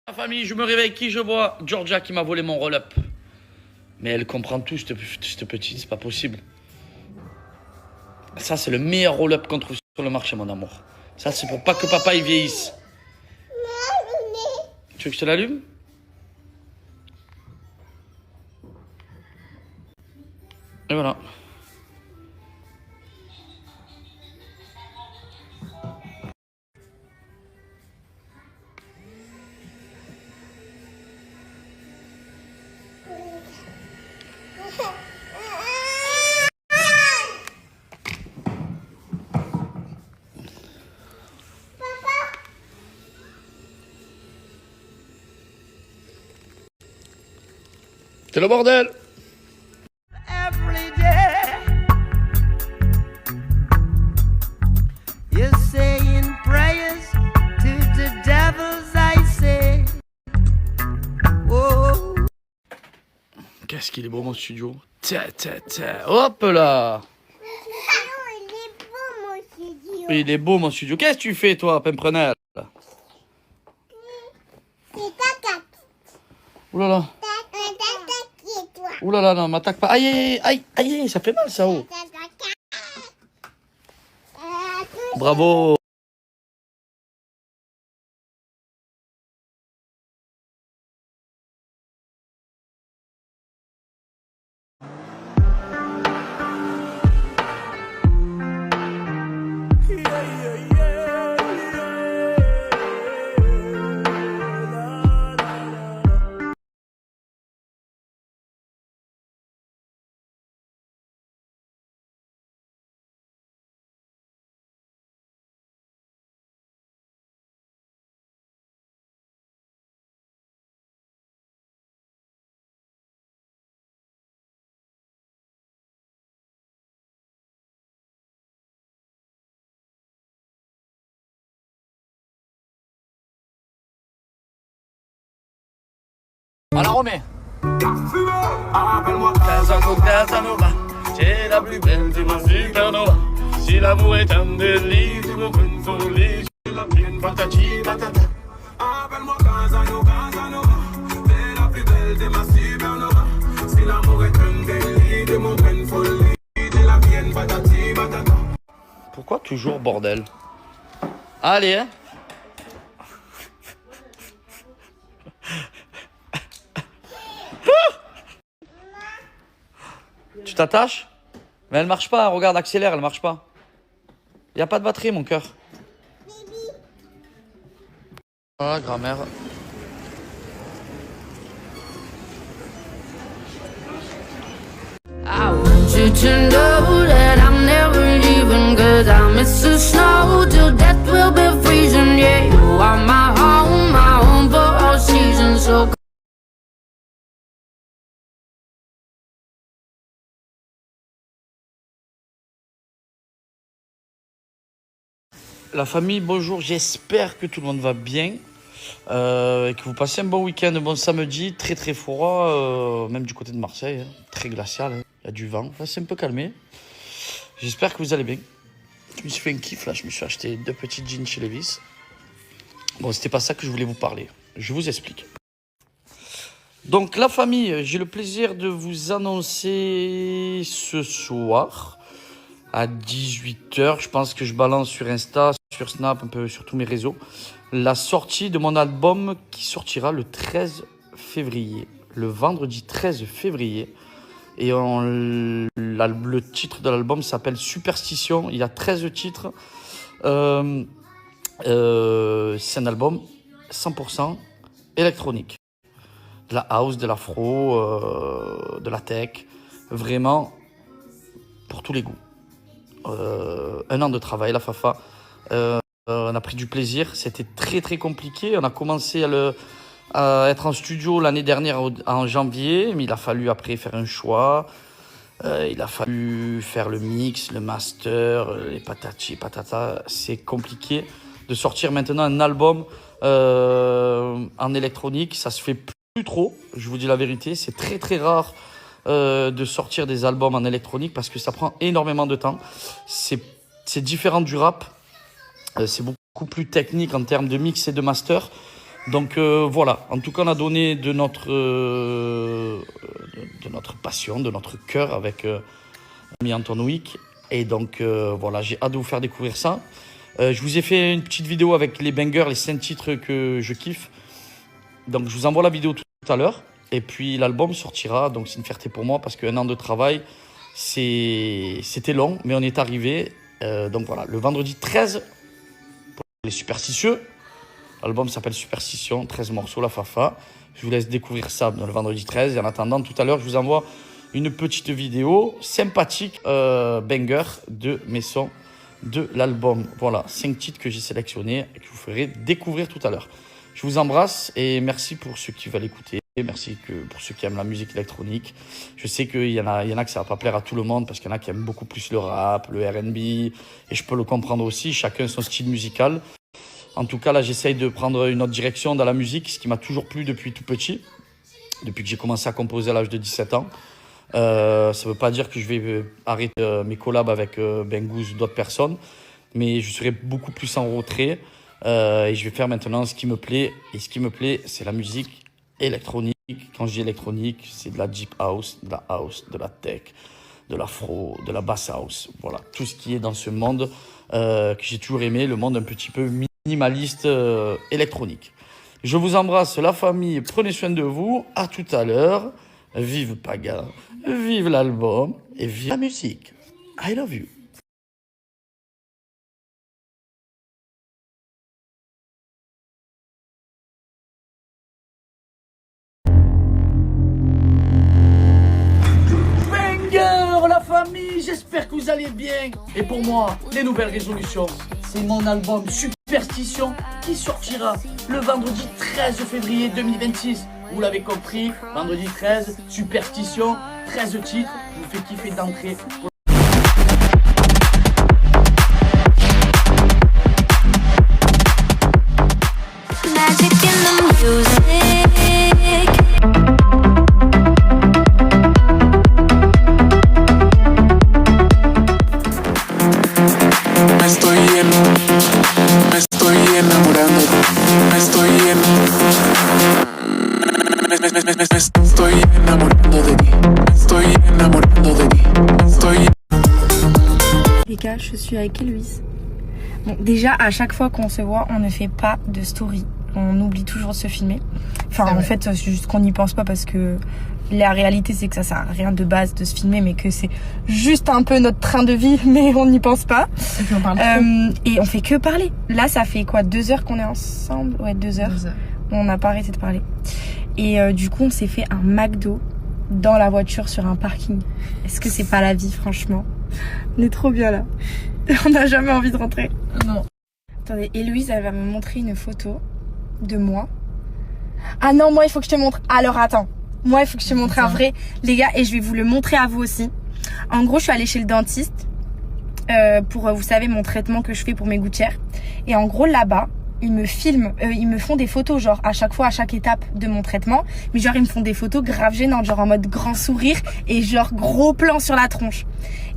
La famille, je me réveille, qui je vois? Georgia qui m'a volé mon roll-up. Mais elle comprend tout, cette petite, c'est pas possible. Ça, c'est le meilleur roll-up qu'on trouve sur le marché, mon amour. Ça, c'est pour pas que papa y vieillisse. Tu veux que je te l'allume? Et voilà. C'est le bordel. Every day you're saying prayers to the devils, I say. Oh. Qu'est-ce qu'il est beau mon studio. Hop là. Il est beau mon studio. Qu'est-ce que tu fais toi, Pimprenel? Ouh là là. Ouh là là, non, m'attaque pas. Aïe, aïe, aïe, aïe, ça fait mal ça, oh. Bravo. On la remet. Casanova, c'est la plus belle de ma supernova. Si l'amour est un délit, c'est mon une folie. C'est la pleine patati patata. Appelle-moi Casanova, c'est la plus belle de ma supernova. Si l'amour est un délit, c'est mon une folie. C'est la pleine patati patata. Pourquoi toujours bordel? Allez, hein. Tu t'attaches? Mais elle marche pas, regarde, accélère, elle marche pas. Y a pas de batterie, mon cœur. Voilà, grand-mère. I want you to know that I'm never leaving, 'cause I miss the snow till death will be freezing. Yeah, you are my home for all seasons. So La famille, bonjour, j'espère que tout le monde va bien. Et que vous passez un bon week-end, un bon samedi, très très froid, même du côté de Marseille, hein, très glacial, hein. Il y a du vent, là c'est un peu calmé. J'espère que vous allez bien. Je me suis fait un kiff là, je me suis acheté 2 petits jeans chez Levi's. Bon, c'était pas ça que je voulais vous parler, je vous explique. Donc la famille, j'ai le plaisir de vous annoncer ce soir à 18h, je pense que je balance sur Insta, sur Snap, un peu sur tous mes réseaux, la sortie de mon album qui sortira le 13 février, le vendredi 13 février. Et le titre de l'album s'appelle Superstition, il y a 13 titres. C'est un album 100% électronique. De la house, de l'afro, de la tech, vraiment pour tous les goûts. 1 an de travail, la Fafa. On a pris du plaisir. C'était très très compliqué. On a commencé à être en studio l'année dernière en janvier, mais il a fallu après faire un choix. Il a fallu faire le mix, le master, les patati patata. C'est compliqué de sortir maintenant un album en électronique. Ça se fait plus trop, je vous dis la vérité. C'est très très rare de sortir des albums en électronique parce que ça prend énormément de temps. C'est différent du rap. C'est beaucoup plus technique en termes de mix et de master. Donc voilà, en tout cas on a donné de notre passion, de notre cœur avec ami Anton Wick. Et donc voilà, j'ai hâte de vous faire découvrir ça. Je vous ai fait une petite vidéo avec les bangers, les 5 titres que je kiffe. Donc je vous envoie la vidéo tout à l'heure. Et puis l'album sortira, donc c'est une fierté pour moi parce qu'un an de travail, c'était long, mais on est arrivé. Donc voilà, le vendredi 13, pour les superstitieux. L'album s'appelle Superstition, 13 morceaux, la Fafa. Je vous laisse découvrir ça le vendredi 13. Et en attendant, tout à l'heure, je vous envoie une petite vidéo sympathique, banger de mes sons de l'album. Voilà, 5 titres que j'ai sélectionnés et que je vous ferai découvrir tout à l'heure. Je vous embrasse et merci pour ceux qui veulent écouter. Merci pour ceux qui aiment la musique électronique. Je sais qu'il y en a que ça va pas plaire à tout le monde parce qu'il y en a qui aiment beaucoup plus le rap, le R&B. Et je peux le comprendre aussi, chacun son style musical. En tout cas, là, j'essaye de prendre une autre direction dans la musique, ce qui m'a toujours plu depuis tout petit, depuis que j'ai commencé à composer à l'âge de 17 ans. Ça ne veut pas dire que je vais arrêter mes collabs avec Bengouz ou d'autres personnes, mais je serai beaucoup plus en retrait et je vais faire maintenant ce qui me plaît. Et ce qui me plaît, c'est la musique électronique. Quand je dis électronique, c'est de la deep house, de la tech, de l'afro, de la bass house. Voilà, tout ce qui est dans ce monde que j'ai toujours aimé, le monde un petit peu minimaliste électronique. Je vous embrasse la famille, prenez soin de vous, à tout à l'heure. Vive Paga, vive l'album et vive la musique. I love you. Banger la famille, j'espère que vous allez bien. Et pour moi, les nouvelles résolutions, c'est mon album Superstition qui sortira le vendredi 13 février 2026. Vous l'avez compris, vendredi 13, Superstition, 13 titres, je vous fais kiffer d'entrée. Magic in the music. Me estoy enamorando, me estoy enamorando de ti, me estoy enamorando de ti, estoy. Les gars, je suis avec Héloïse. Bon, déjà, à chaque fois qu'on se voit, on ne fait pas de story. On oublie toujours de se filmer. Enfin, en fait, c'est juste qu'on n'y pense pas parce que la réalité, c'est que ça sert à rien de base de se filmer, mais que c'est juste un peu notre train de vie, mais on n'y pense pas. Et puis on parle et on fait que parler. Là, ça fait quoi, 2 heures qu'on est ensemble? Ouais, 2 heures. 2 heures. On n'a pas arrêté de parler. Et du coup, on s'est fait un McDo dans la voiture sur un parking. Est-ce que c'est pas la vie, franchement? On est trop bien là. On n'a jamais envie de rentrer. Non. Attendez, Héloïse, elle va me montrer une photo de moi. Ah non, moi, il faut que je te montre. Alors, attends. Moi, il faut que je te montre un vrai, les gars, et je vais vous le montrer à vous aussi. En gros, je suis allée chez le dentiste pour, vous savez, mon traitement que je fais pour mes gouttières. Et en gros, là-bas, ils me filment, ils me font des photos, genre, à chaque fois, à chaque étape de mon traitement. Mais genre, ils me font des photos grave gênantes, genre en mode grand sourire et genre gros plan sur la tronche.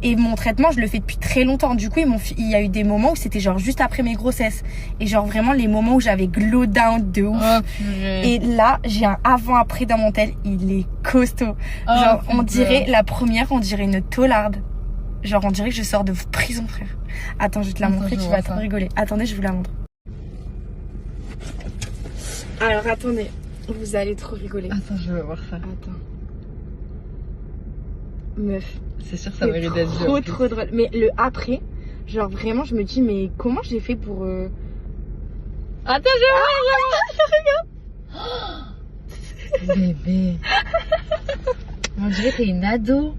Et mon traitement, je le fais depuis très longtemps. Du coup, il y a eu des moments où c'était genre juste après mes grossesses. Et genre vraiment les moments où j'avais glow down de ouf. Oh, purée. Et là, j'ai un avant-après dans mon tel. Il est costaud. Oh, genre, on putain. dirait, la première, on dirait une taularde. Genre, on dirait que je sors de prison, frère. Attends, je vais te la Attends, montrer, je tu vois vas trop ça. rigoler. Attendez, je vous la montre. Alors, attendez. Vous allez trop rigoler. Attends, je veux voir ça. Attends. Meuf. C'est sûr, ça mérite d'être trop, vu. trop drôle. Mais le après, genre vraiment, je me dis, mais comment j'ai fait pour... Attends, je vois. Bébé. On dirait que t'es une ado.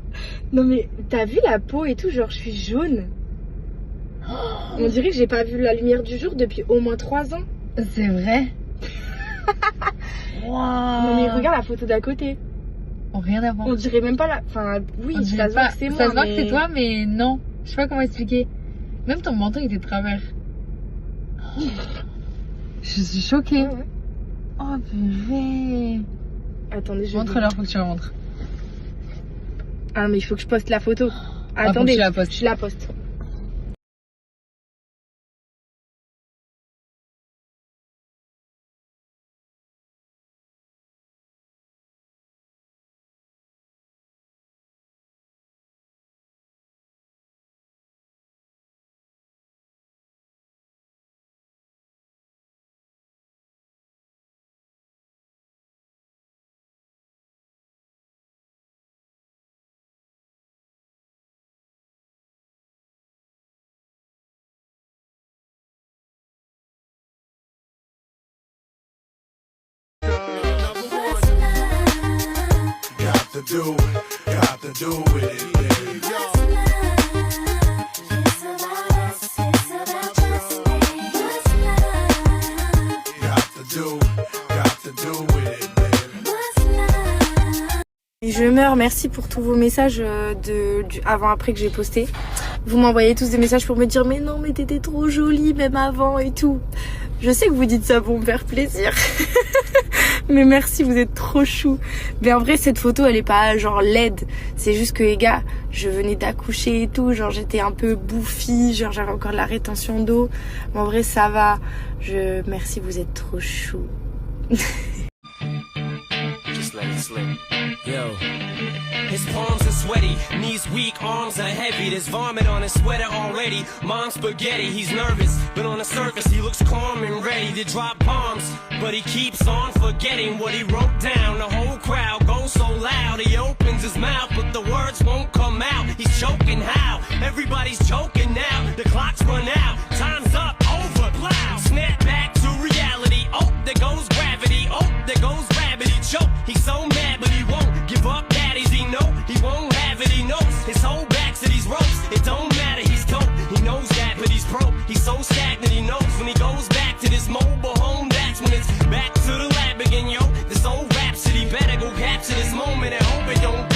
Non mais, t'as vu la peau et tout, genre je suis jaune. On dirait que j'ai pas vu la lumière du jour depuis au moins 3 ans. C'est vrai. Non mais regarde la photo d'à côté. Oh, rien à voir. On dirait même pas la... Enfin, oui, On ça dirait se voit pas- que c'est moi, Ça se voit mais... que c'est toi, mais non. Je sais pas comment expliquer. Même ton menton était de travers. Je suis choquée. Ouais, ouais. Oh purée. Attendez, je... Montre-leur, faut que tu la montres. Ah mais il faut que je poste la photo. faut que Attendez, tu la postes. je la poste. to do with it, baby. Je meurs, merci pour tous vos messages avant-après que j'ai posté. Vous m'envoyez tous des messages pour me dire mais non mais t'étais trop jolie même avant et tout. Je sais que vous dites ça pour me faire plaisir. Mais merci, vous êtes trop chou. Mais en vrai cette photo elle est pas genre laide. C'est juste que les gars, je venais d'accoucher et tout. Genre j'étais un peu bouffie, genre j'avais encore de la rétention d'eau. Mais en vrai ça va. Merci, vous êtes trop chou. Just let it slip. Yo. His palms are sweaty, knees weak, arms are heavy. There's vomit on his sweater already. Mom's spaghetti, he's nervous, but on the surface he looks calm and ready to drop bombs. But he keeps on forgetting what he wrote down. The whole crowd goes so loud, he opens his mouth, but the words won't come out. He's choking how? Everybody's choking now. The clock's run out, time's up, over, plow. Snap back to reality. Oh, there goes gravity. Oh, there goes gravity. Choke. He's so mad, but he won't give up. Daddies, he know he won't have it. He knows his whole back to these ropes. It don't matter, he's dope. He knows that, but he's broke. He's so stagnant. He knows when he goes back to this mobile home. That's when it's back to the lab again, yo. This old rhapsody better go capture this moment and hope it don't.